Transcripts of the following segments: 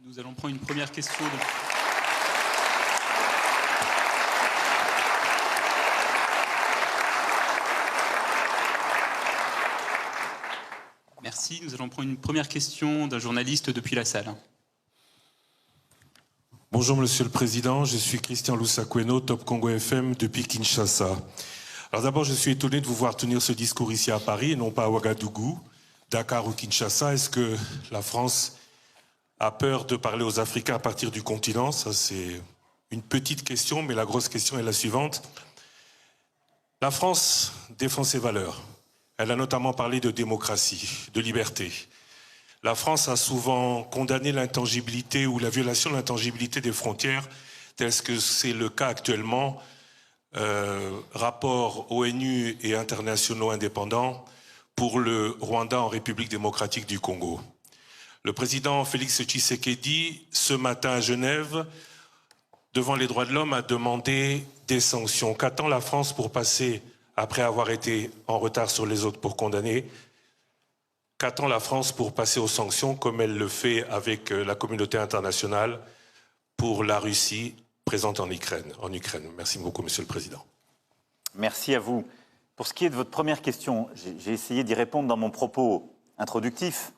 Nous allons prendre une première question. Merci. Nous allons prendre une première question d'un journaliste depuis la salle. Bonjour Monsieur le Président, je suis Christian Loussakweno, Top Congo FM depuis Kinshasa. Alors d'abord, je suis étonné de vous voir tenir ce discours ici à Paris et non pas à Ouagadougou, Dakar ou Kinshasa. Est-ce que la France a peur de parler aux Africains à partir du continent? Ça, c'est une petite question, mais la grosse question est la suivante. La France défend ses valeurs. Elle a notamment parlé de démocratie, de liberté. La France a souvent condamné l'intangibilité ou la violation de l'intangibilité des frontières, tel que c'est le cas actuellement. Rapports ONU et internationaux indépendants pour le Rwanda en République démocratique du Congo. Le président Félix Tshisekedi, ce matin à Genève, devant les droits de l'homme, a demandé des sanctions. Qu'attend la France pour passer, après avoir été en retard sur les autres pour condamner, qu'attend la France pour passer aux sanctions, comme elle le fait avec la communauté internationale pour la Russie présente en Ukraine. Merci beaucoup, Monsieur le Président. Merci à vous. Pour ce qui est de votre première question, j'ai essayé d'y répondre dans mon propos introductif.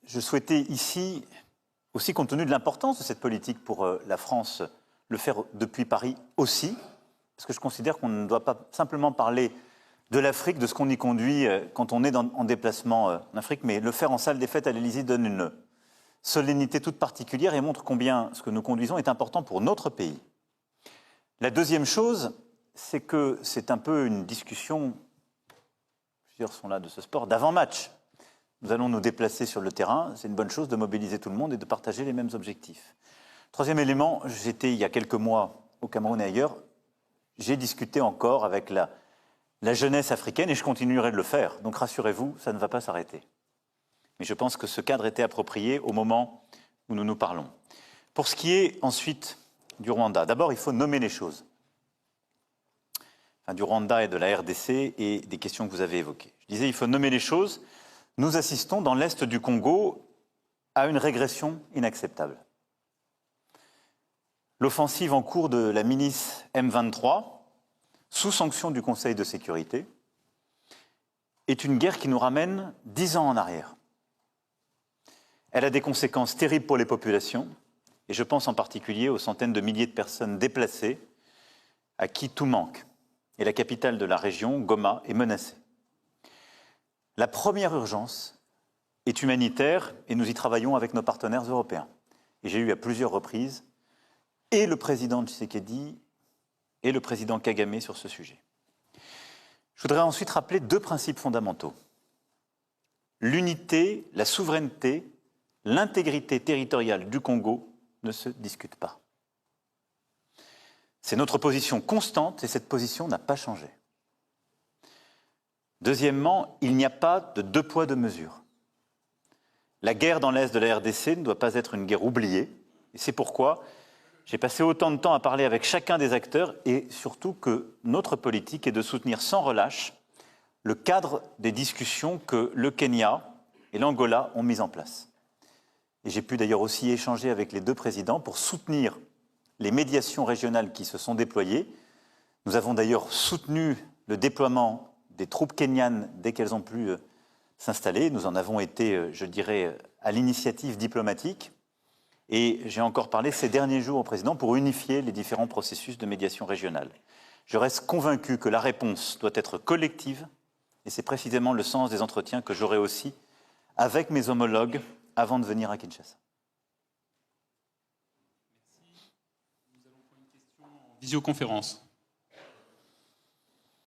Je souhaitais ici, aussi compte tenu de l'importance de cette politique pour la France, le faire depuis Paris aussi, parce que je considère qu'on ne doit pas simplement parler de l'Afrique, de ce qu'on y conduit quand on est en déplacement en Afrique, mais le faire en salle des fêtes à l'Élysée donne une solennité toute particulière et montre combien ce que nous conduisons est important pour notre pays. La deuxième chose, c'est que c'est un peu une discussion, plusieurs sont là de ce sport, d'avant-match. Nous allons nous déplacer sur le terrain, c'est une bonne chose de mobiliser tout le monde et de partager les mêmes objectifs. Troisième élément, j'étais il y a quelques mois au Cameroun et ailleurs, j'ai discuté encore avec la jeunesse africaine et je continuerai de le faire. Donc rassurez-vous, ça ne va pas s'arrêter. Mais je pense que ce cadre était approprié au moment où nous nous parlons. Pour ce qui est ensuite du Rwanda, d'abord il faut nommer les choses. Enfin, du Rwanda et de la RDC et des questions que vous avez évoquées. Je disais il faut nommer les choses. Nous assistons dans l'est du Congo à une régression inacceptable. L'offensive en cours de la milice M23, sous sanction du Conseil de sécurité, est une guerre qui nous ramène 10 ans en arrière. Elle a des conséquences terribles pour les populations, et je pense en particulier aux centaines de milliers de personnes déplacées à qui tout manque. Et la capitale de la région, Goma, est menacée. La première urgence est humanitaire, et nous y travaillons avec nos partenaires européens. Et j'ai eu à plusieurs reprises et le président Tshisekedi et le président Kagame sur ce sujet. Je voudrais ensuite rappeler deux principes fondamentaux. L'unité, la souveraineté, l'intégrité territoriale du Congo ne se discutent pas. C'est notre position constante et cette position n'a pas changé. Deuxièmement, il n'y a pas de deux poids, deux mesures. La guerre dans l'est de la RDC ne doit pas être une guerre oubliée et c'est pourquoi j'ai passé autant de temps à parler avec chacun des acteurs et surtout que notre politique est de soutenir sans relâche le cadre des discussions que le Kenya et l'Angola ont mis en place. Et j'ai pu d'ailleurs aussi échanger avec les deux présidents pour soutenir les médiations régionales qui se sont déployées. Nous avons d'ailleurs soutenu le déploiement des troupes kenyanes dès qu'elles ont pu s'installer. Nous en avons été, je dirais, à l'initiative diplomatique. Et j'ai encore parlé ces derniers jours au président pour unifier les différents processus de médiation régionale. Je reste convaincu que la réponse doit être collective et c'est précisément le sens des entretiens que j'aurai aussi avec mes homologues avant de venir à Kinshasa. Merci. Nous allons prendre une question en visioconférence.